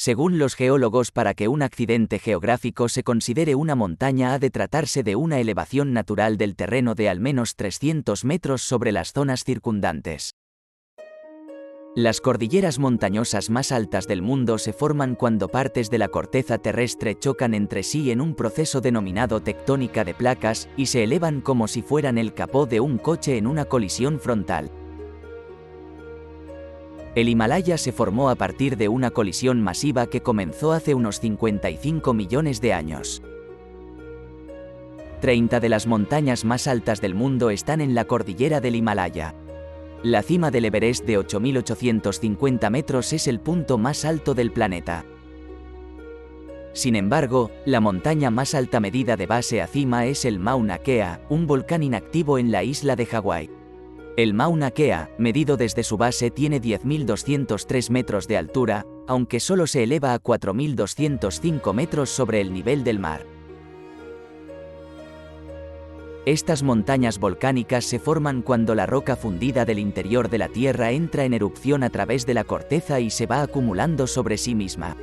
Según los geólogos, para que un accidente geográfico se considere una montaña ha de tratarse de una elevación natural del terreno de al menos 300 metros sobre las zonas circundantes. Las cordilleras montañosas más altas del mundo se forman cuando partes de la corteza terrestre chocan entre sí en un proceso denominado tectónica de placas, y se elevan como si fueran el capó de un coche en una colisión frontal. El Himalaya se formó a partir de una colisión masiva que comenzó hace unos 55 millones de años. 30 de las montañas más altas del mundo están en la cordillera del Himalaya. La cima del Everest de 8.850 metros es el punto más alto del planeta. Sin embargo, la montaña más alta medida de base a cima es el Mauna Kea, un volcán inactivo en la isla de Hawái. El Mauna Kea, medido desde su base, tiene 10.203 metros de altura, aunque solo se eleva a 4.205 metros sobre el nivel del mar. Estas montañas volcánicas se forman cuando la roca fundida del interior de la Tierra entra en erupción a través de la corteza y se va acumulando sobre sí misma.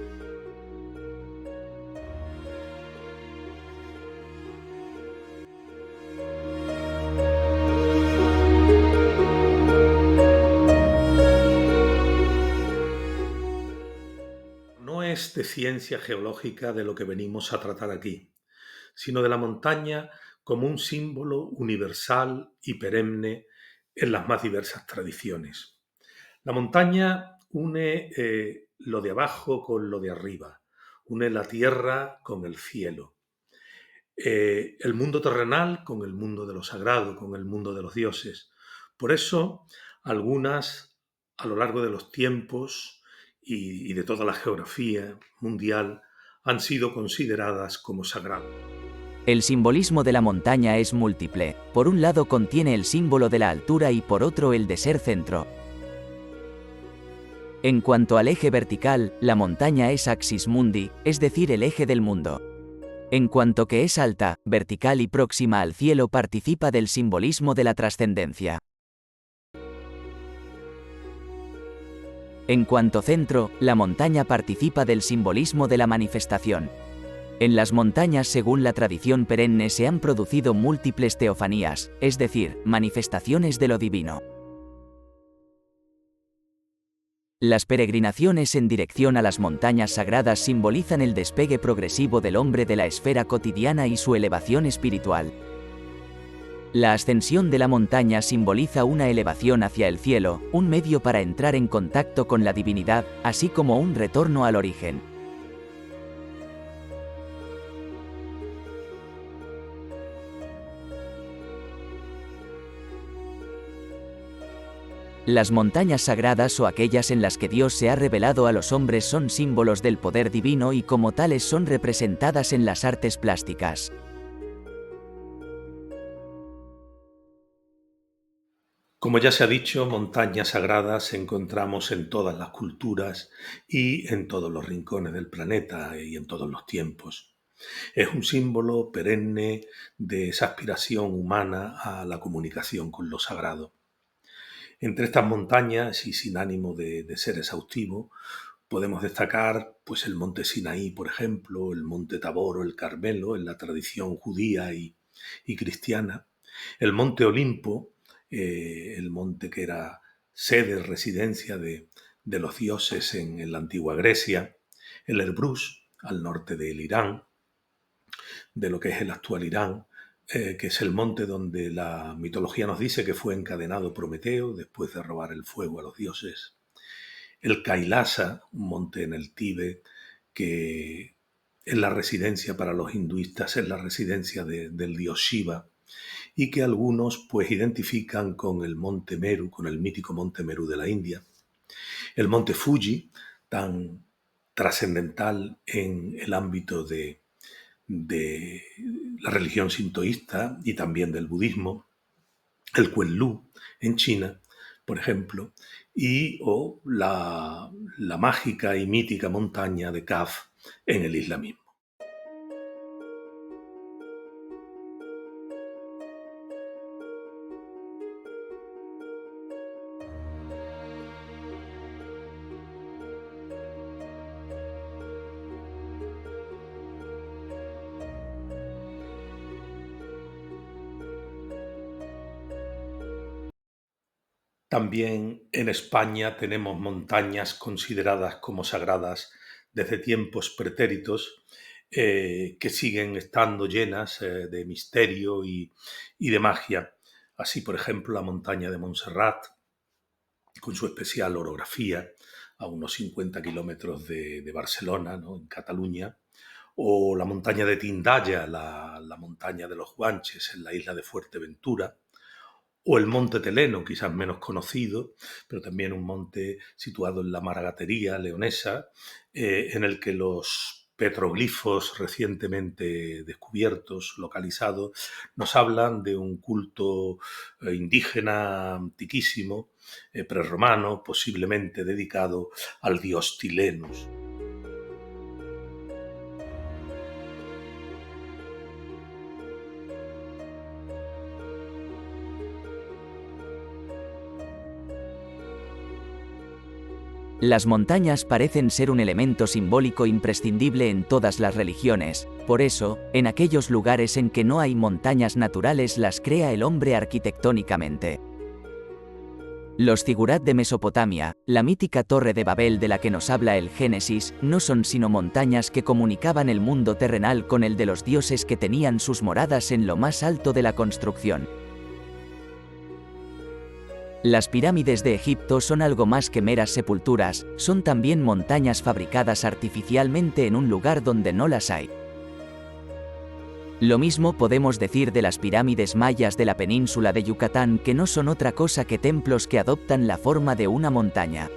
No es de ciencia geológica de lo que venimos a tratar aquí, sino de la montaña como un símbolo universal y perenne en las más diversas tradiciones. La montaña une lo de abajo con lo de arriba, une la tierra con el cielo, el mundo terrenal con el mundo de lo sagrado, con el mundo de los dioses. Por eso, algunas, a lo largo de los tiempos y de toda la geografía mundial, han sido consideradas como sagradas. El simbolismo de la montaña es múltiple. Por un lado contiene el símbolo de la altura y por otro el de ser centro. En cuanto al eje vertical, la montaña es axis mundi, es decir, el eje del mundo. En cuanto que es alta, vertical y próxima al cielo, participa del simbolismo de la trascendencia. En cuanto centro, la montaña participa del simbolismo de la manifestación. En las montañas, según la tradición perenne, se han producido múltiples teofanías, es decir, manifestaciones de lo divino. Las peregrinaciones en dirección a las montañas sagradas simbolizan el despegue progresivo del hombre de la esfera cotidiana y su elevación espiritual. La ascensión de la montaña simboliza una elevación hacia el cielo, un medio para entrar en contacto con la divinidad, así como un retorno al origen. Las montañas sagradas, o aquellas en las que Dios se ha revelado a los hombres, son símbolos del poder divino y como tales son representadas en las artes plásticas. Como ya se ha dicho, montañas sagradas encontramos en todas las culturas y en todos los rincones del planeta y en todos los tiempos. Es un símbolo perenne de esa aspiración humana a la comunicación con lo sagrado. Entre estas montañas, y sin ánimo de ser exhaustivo, podemos destacar pues, el monte Sinaí, por ejemplo, el monte Tabor o el Carmelo en la tradición judía y cristiana, el monte Olimpo, el monte que era sede, residencia de los dioses en la antigua Grecia, el Elbrus, al norte del Irán, de lo que es el actual Irán, que es el monte donde la mitología nos dice que fue encadenado Prometeo después de robar el fuego a los dioses. El Kailasa, un monte en el Tíbet, que es la residencia para los hinduistas, es la residencia del dios Shiva, y que algunos pues identifican con el monte Meru, con el mítico monte Meru de la India. El monte Fuji, tan trascendental en el ámbito de la religión sintoísta y también del budismo, el Quenlu en China, por ejemplo, o la mágica y mítica montaña de Kaf en el islamismo. También en España tenemos montañas consideradas como sagradas desde tiempos pretéritos, que siguen estando llenas de misterio y de magia. Así, por ejemplo, la montaña de Montserrat, con su especial orografía, a unos 50 kilómetros de Barcelona, ¿no?, en Cataluña, o la montaña de Tindaya, la montaña de los Guanches en la isla de Fuerteventura, o el Monte Teleno, quizás menos conocido, pero también un monte situado en la Maragatería leonesa, en el que los petroglifos recientemente descubiertos, localizados, nos hablan de un culto indígena antiquísimo, prerromano, posiblemente dedicado al dios Tilenus. Las montañas parecen ser un elemento simbólico imprescindible en todas las religiones, por eso, en aquellos lugares en que no hay montañas naturales las crea el hombre arquitectónicamente. Los zigurat de Mesopotamia, la mítica torre de Babel de la que nos habla el Génesis, no son sino montañas que comunicaban el mundo terrenal con el de los dioses que tenían sus moradas en lo más alto de la construcción. Las pirámides de Egipto son algo más que meras sepulturas, son también montañas fabricadas artificialmente en un lugar donde no las hay. Lo mismo podemos decir de las pirámides mayas de la península de Yucatán, que no son otra cosa que templos que adoptan la forma de una montaña.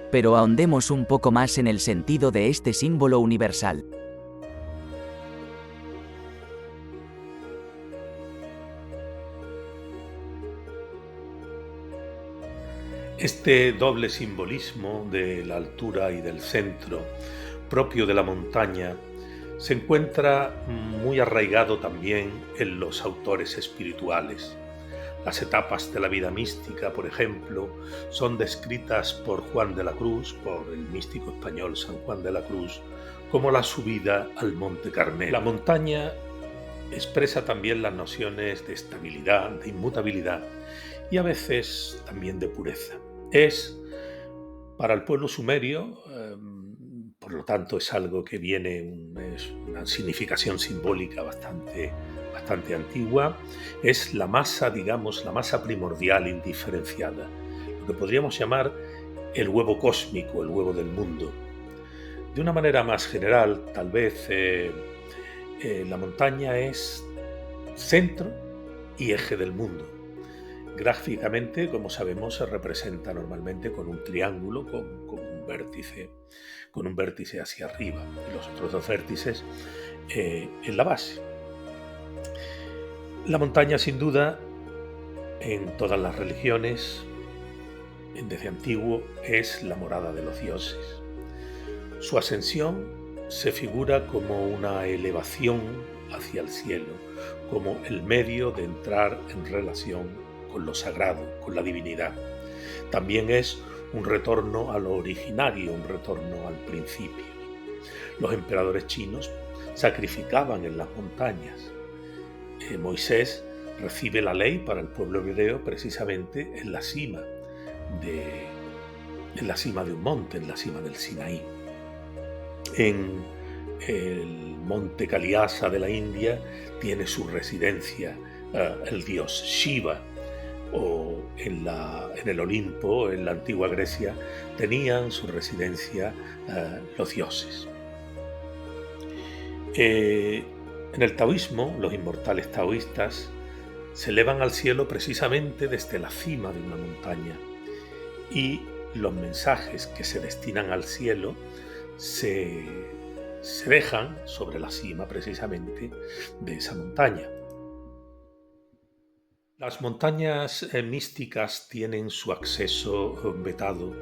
Pero ahondemos un poco más en el sentido de este símbolo universal. Este doble simbolismo de la altura y del centro, propio de la montaña, se encuentra muy arraigado también en los autores espirituales. Las etapas de la vida mística, por ejemplo, son descritas por Juan de la Cruz, por el místico español San Juan de la Cruz, como la subida al Monte Carmelo. La montaña expresa también las nociones de estabilidad, de inmutabilidad y a veces también de pureza. Es, para el pueblo sumerio, por lo tanto es algo que es una significación simbólica bastante antigua, es la masa, digamos, la masa primordial indiferenciada, lo que podríamos llamar el huevo cósmico, el huevo del mundo. De una manera más general, tal vez, la montaña es centro y eje del mundo. Gráficamente, como sabemos, se representa normalmente con un triángulo con un vértice hacia arriba y los otros dos vértices en la base. La montaña, sin duda, en todas las religiones, desde antiguo, es la morada de los dioses. Su ascensión se figura como una elevación hacia el cielo, como el medio de entrar en relación con lo sagrado, con la divinidad. También es un retorno a lo originario, un retorno al principio. Los emperadores chinos sacrificaban en las montañas. Moisés recibe la ley para el pueblo hebreo precisamente en la cima de un monte, en la cima del Sinaí. En el monte Kailasa de la India tiene su residencia el dios Shiva, o en el Olimpo, en la antigua Grecia, tenían su residencia los dioses. En el taoísmo, los inmortales taoístas se elevan al cielo precisamente desde la cima de una montaña, y los mensajes que se destinan al cielo se dejan sobre la cima precisamente de esa montaña. Las montañas místicas tienen su acceso vetado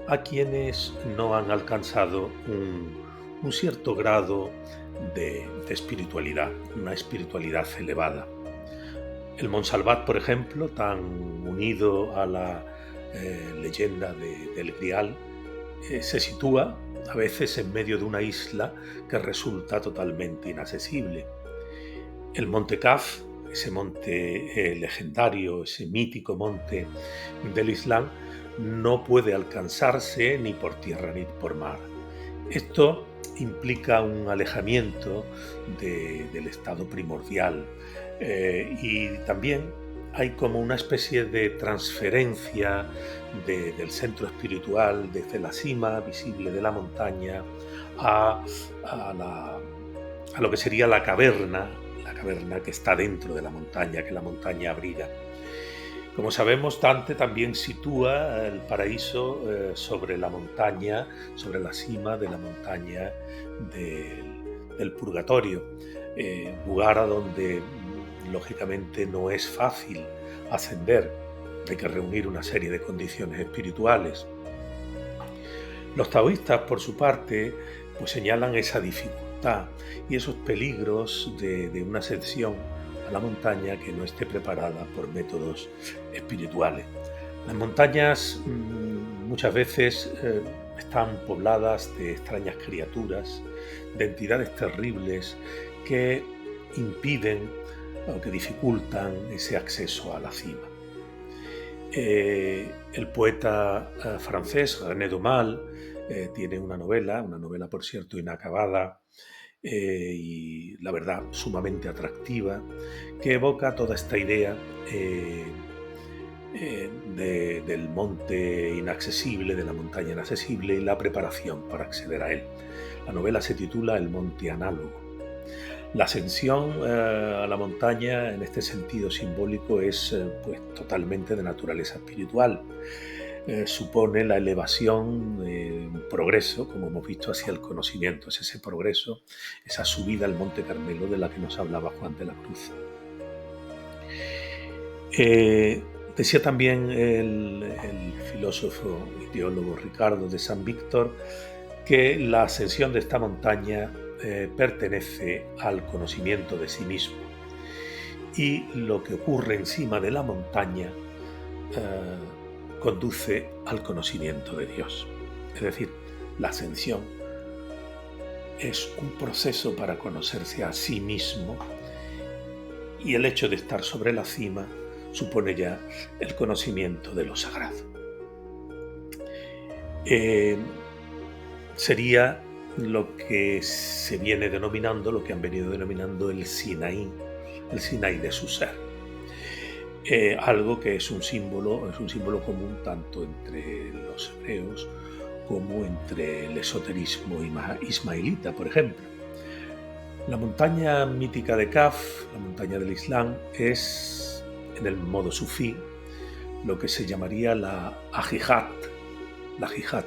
a quienes no han alcanzado un cierto grado de espiritualidad, una espiritualidad elevada. El Montsalvat, por ejemplo, tan unido a la leyenda del Grial, se sitúa a veces en medio de una isla que resulta totalmente inaccesible. El monte Kaf, ese monte legendario, ese mítico monte del Islam, no puede alcanzarse ni por tierra ni por mar. Esto implica un alejamiento del estado primordial y también hay como una especie de transferencia del centro espiritual desde la cima visible de la montaña a, a lo que sería la caverna que está dentro de la montaña, que la montaña abriga. Como sabemos, Dante también sitúa el paraíso sobre la montaña, sobre la cima de la montaña del purgatorio, lugar a donde lógicamente no es fácil ascender, hay que reunir una serie de condiciones espirituales. Los taoístas, por su parte, pues señalan esa dificultad y esos peligros de una ascensión a la montaña que no esté preparada por métodos espirituales. Las montañas muchas veces están pobladas de extrañas criaturas, de entidades terribles que impiden o que dificultan ese acceso a la cima. El poeta francés René Daumal tiene una novela por cierto inacabada, y la verdad sumamente atractiva, que evoca toda esta idea del monte inaccesible, de la montaña inaccesible y la preparación para acceder a él. La novela se titula El monte análogo. La ascensión a la montaña en este sentido simbólico es pues totalmente de naturaleza espiritual. Supone la elevación, un progreso, como hemos visto, hacia el conocimiento. Es ese progreso, esa subida al Monte Carmelo de la que nos hablaba Juan de la Cruz. Decía también el filósofo y teólogo Ricardo de San Víctor que la ascensión de esta montaña pertenece al conocimiento de sí mismo, y lo que ocurre encima de la montaña conduce al conocimiento de Dios. Es decir, la ascensión es un proceso para conocerse a sí mismo, y el hecho de estar sobre la cima supone ya el conocimiento de lo sagrado. Sería lo que se viene denominando, lo que han venido denominando el Sinaí de su ser. Algo que es un símbolo común tanto entre los hebreos como entre el esoterismo ismaelita, por ejemplo. La montaña mítica de Kaf, la montaña del Islam, es, en el modo sufí, lo que se llamaría la haqiqat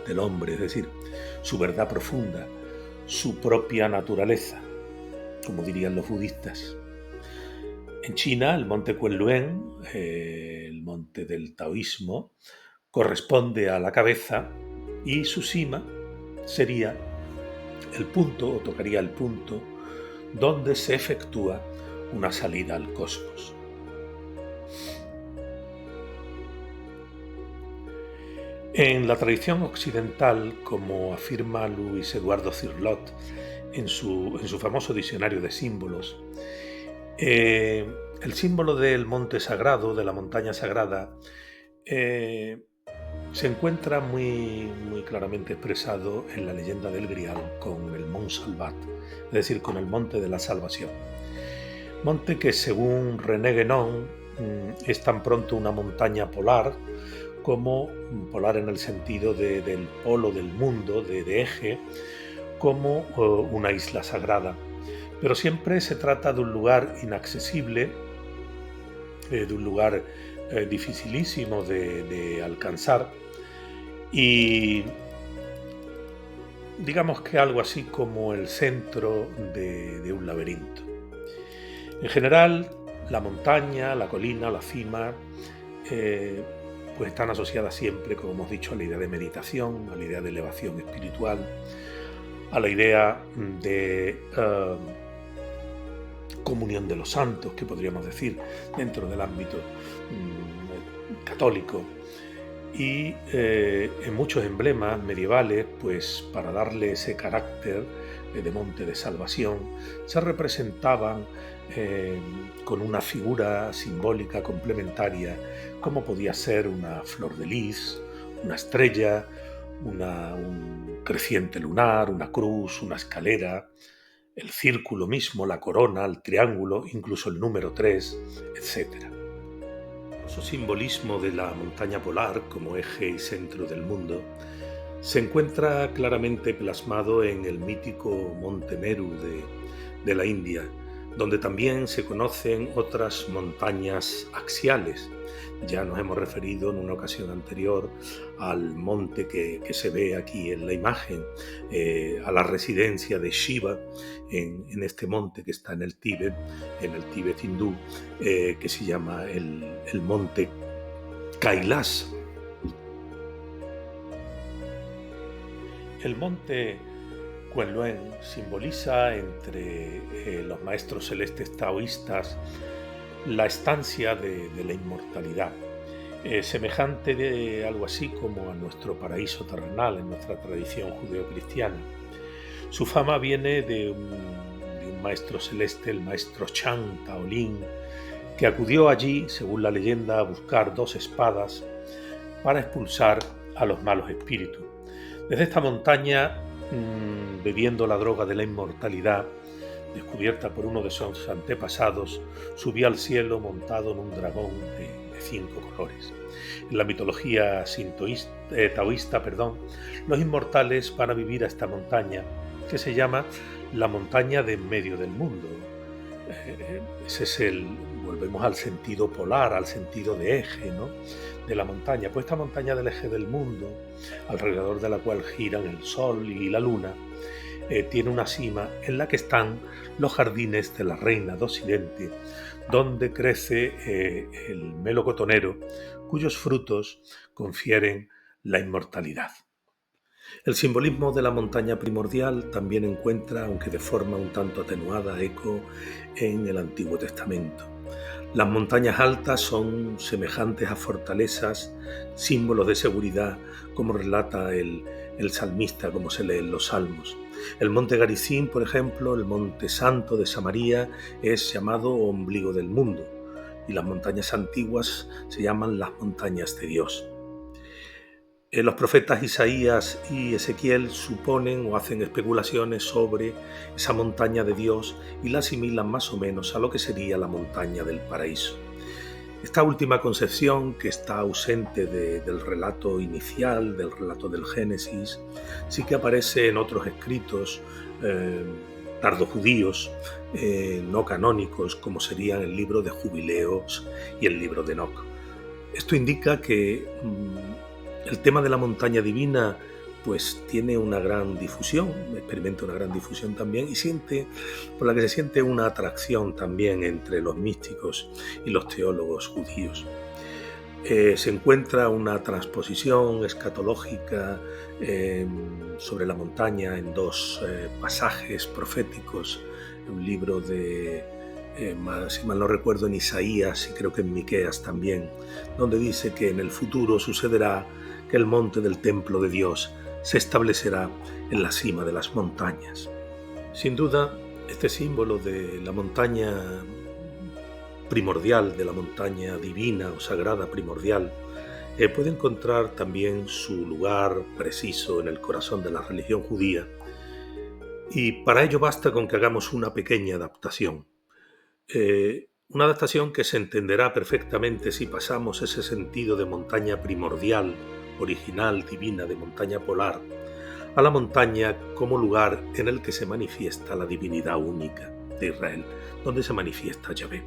del hombre, es decir, su verdad profunda, su propia naturaleza, como dirían los budistas. En China, el monte Kunlun, el monte del taoísmo, corresponde a la cabeza y su cima sería el punto, o tocaría el punto, donde se efectúa una salida al cosmos. En la tradición occidental, como afirma Luis Eduardo Cirlot en su famoso diccionario de símbolos, el símbolo del monte sagrado, de la montaña sagrada, se encuentra muy claramente expresado en la leyenda del Grial con el Mont Salvat, es decir, con el monte de la salvación. Monte que, según René Guénon, es tan pronto una montaña polar como polar en el sentido del polo del mundo, de eje, como una isla sagrada. Pero siempre se trata de un lugar inaccesible, de un lugar dificilísimo de alcanzar, y digamos que algo así como el centro de un laberinto. En general, la montaña, la colina, la cima, pues están asociadas siempre, como hemos dicho, a la idea de meditación, a la idea de elevación espiritual, a la idea de comunión de los santos, que podríamos decir, dentro del ámbito católico. Y en muchos emblemas medievales, pues para darle ese carácter de monte de salvación, se representaban con una figura simbólica complementaria, como podía ser una flor de lis, una estrella, un creciente lunar, una cruz, una escalera, el círculo mismo, la corona, el triángulo, incluso el número 3, etc. El simbolismo de la montaña polar como eje y centro del mundo se encuentra claramente plasmado en el mítico Monte Meru de la India, donde también se conocen otras montañas axiales. Ya nos hemos referido en una ocasión anterior al monte que se ve aquí en la imagen, a la residencia de Shiva en este monte que está en el Tíbet hindú, que se llama el monte Kailas. El monte Kunlun simboliza entre los maestros celestes taoístas la estancia de la inmortalidad, semejante de algo así como a nuestro paraíso terrenal en nuestra tradición judeocristiana. Su fama viene de un maestro celeste, el maestro Chan Taolin, que acudió allí, según la leyenda, a buscar 2 espadas para expulsar a los malos espíritus. Desde esta montaña, bebiendo la droga de la inmortalidad, descubierta por uno de sus antepasados, subió al cielo montado en un dragón de 5 colores. En la mitología taoísta, los inmortales van a vivir a esta montaña, que se llama la montaña de en medio del mundo. Volvemos al sentido polar, al sentido de eje, ¿no?, de la montaña. Pues esta montaña del eje del mundo, alrededor de la cual giran el sol y la luna, tiene una cima en la que están los jardines de la reina de Occidente, donde crece el melocotonero, cuyos frutos confieren la inmortalidad. El simbolismo de la montaña primordial también encuentra, aunque de forma un tanto atenuada, eco en el Antiguo Testamento. Las montañas altas son semejantes a fortalezas, símbolos de seguridad, como relata el salmista, como se lee en los salmos. El monte Garizim, por ejemplo, el monte santo de Samaria, es llamado ombligo del mundo, y las montañas antiguas se llaman las montañas de Dios. Los profetas Isaías y Ezequiel suponen o hacen especulaciones sobre esa montaña de Dios y la asimilan más o menos a lo que sería la montaña del paraíso. Esta última concepción, que está ausente del relato inicial, del relato del Génesis, sí que aparece en otros escritos tardojudíos, no canónicos, como serían el libro de Jubileos y el libro de Enoc. Esto indica que el tema de la montaña divina pues tiene una gran difusión, experimenta una gran difusión también, y por la que se siente una atracción también entre los místicos y los teólogos judíos. Se encuentra una transposición escatológica sobre la montaña en 2 pasajes proféticos, un libro de, si mal no recuerdo, en Isaías y creo que en Miqueas también, donde dice que en el futuro sucederá que el monte del templo de Dios se establecerá en la cima de las montañas. Sin duda, este símbolo de la montaña primordial, de la montaña divina o sagrada primordial, puede encontrar también su lugar preciso en el corazón de la religión judía, y para ello basta con que hagamos una pequeña adaptación. Una adaptación que se entenderá perfectamente si pasamos ese sentido de montaña primordial, original, divina, de montaña polar, a la montaña como lugar en el que se manifiesta la divinidad única de Israel, donde se manifiesta Yahvé.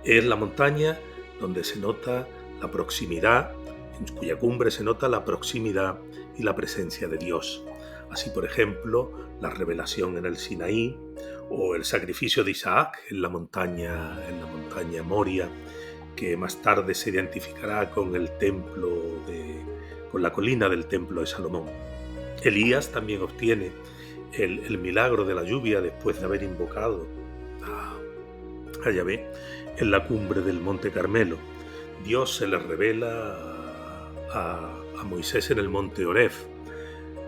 Es la montaña donde se nota la proximidad, en cuya cumbre se nota la proximidad y la presencia de Dios. Así, por ejemplo, la revelación en el Sinaí o el sacrificio de Isaac en la montaña Moria, que más tarde se identificará con con la colina del templo de Salomón. Elías también obtiene el milagro de la lluvia después de haber invocado a Yahvé en la cumbre del monte Carmelo. Dios se le revela a Moisés en el monte Oreb.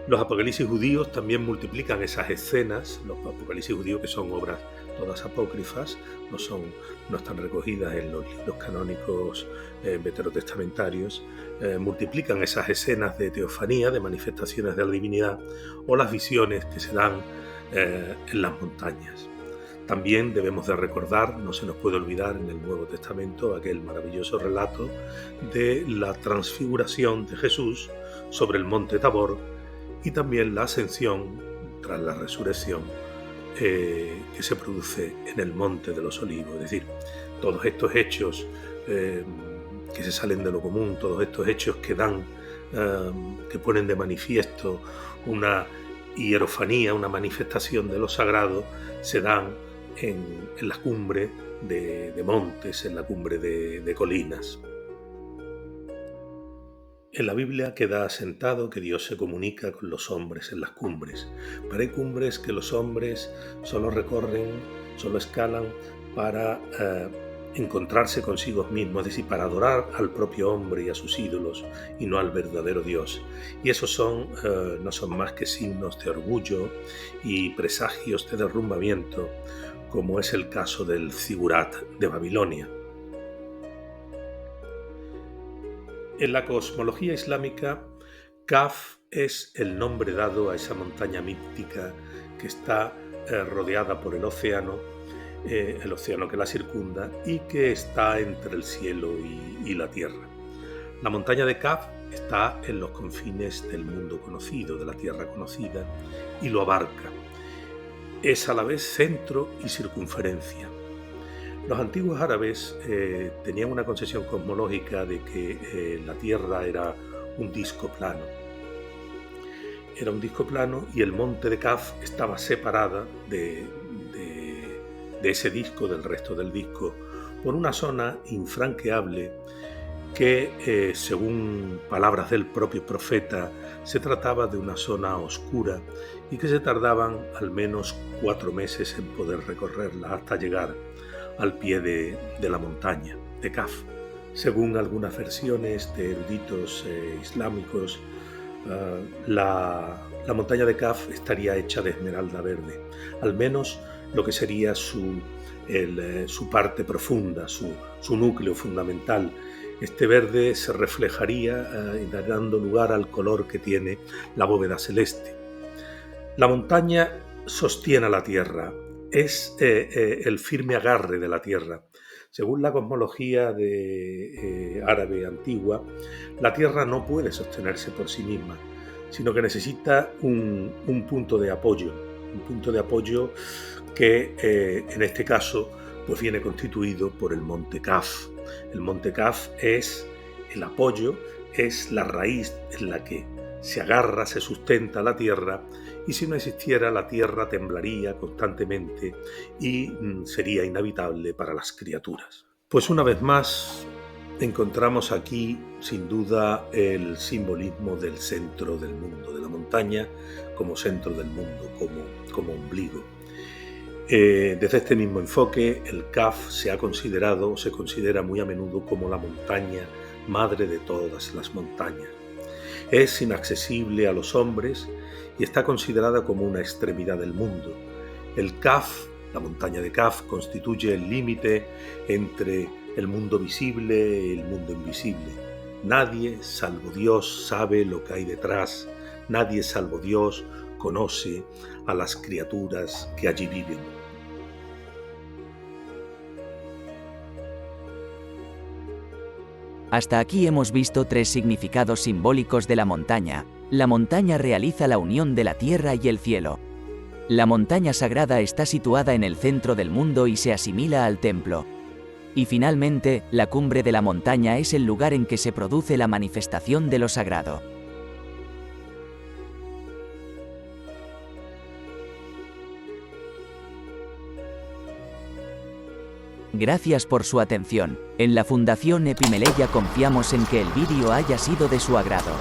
Los apocalipsis judíos también multiplican esas escenas, los apocalipsis judíos, que son obras todas apócrifas, no están recogidas en los libros canónicos veterotestamentarios, multiplican esas escenas de teofanía, de manifestaciones de la divinidad, o las visiones que se dan en las montañas. También debemos de recordar, no se nos puede olvidar en el Nuevo Testamento, aquel maravilloso relato de la transfiguración de Jesús sobre el monte Tabor, y también la ascensión tras la resurrección que se produce en el monte de los Olivos. Es decir, todos estos hechos que se salen de lo común, todos estos hechos que que ponen de manifiesto una hierofanía, una manifestación de lo sagrado, se dan en la cumbre de montes, en la cumbre de colinas. En la Biblia queda asentado que Dios se comunica con los hombres en las cumbres, pero hay cumbres que los hombres solo recorren, solo escalan para encontrarse consigo mismos, es decir, para adorar al propio hombre y a sus ídolos y no al verdadero Dios. Y esos no son más que signos de orgullo y presagios de derrumbamiento, como es el caso del Zigurat de Babilonia. En la cosmología islámica, Kaf es el nombre dado a esa montaña mítica que está rodeada por el océano que la circunda y que está entre el cielo y la tierra. La montaña de Kaf está en los confines del mundo conocido, de la tierra conocida, y lo abarca. Es a la vez centro y circunferencia. Los antiguos árabes tenían una concepción cosmológica de que la Tierra era un disco plano. Era un disco plano y el monte de Kaf estaba separada de ese disco, del resto del disco, por una zona infranqueable que, según palabras del propio profeta, se trataba de una zona oscura y que se tardaban al menos 4 meses en poder recorrerla hasta llegar al pie de la montaña de Kaf. Según algunas versiones de eruditos islámicos, la montaña de Kaf estaría hecha de esmeralda verde, al menos lo que sería su parte profunda, su núcleo fundamental. Este verde se reflejaría dando lugar al color que tiene la bóveda celeste. La montaña sostiene a la tierra, es el firme agarre de la tierra. Según la cosmología árabe antigua, la tierra no puede sostenerse por sí misma, sino que necesita un punto de apoyo que en este caso pues viene constituido por el monte Kaf. El monte Kaf es el apoyo, es la raíz en la que se agarra, se sustenta la tierra, y si no existiera, la tierra temblaría constantemente y sería inhabitable para las criaturas. Pues una vez más encontramos aquí sin duda el simbolismo del centro del mundo, de la montaña como centro del mundo, como ombligo. Desde este mismo enfoque, el Kaf se considera muy a menudo como la montaña madre de todas las montañas. Es inaccesible a los hombres y está considerada como una extremidad del mundo. El Kaf, la montaña de Kaf, constituye el límite entre el mundo visible y el mundo invisible. Nadie, salvo Dios, sabe lo que hay detrás. Nadie, salvo Dios, conoce a las criaturas que allí viven. Hasta aquí hemos visto 3 significados simbólicos de la montaña. La montaña realiza la unión de la tierra y el cielo. La montaña sagrada está situada en el centro del mundo y se asimila al templo. Y finalmente, la cumbre de la montaña es el lugar en que se produce la manifestación de lo sagrado. Gracias por su atención. En la Fundación Epimeleya confiamos en que el vídeo haya sido de su agrado.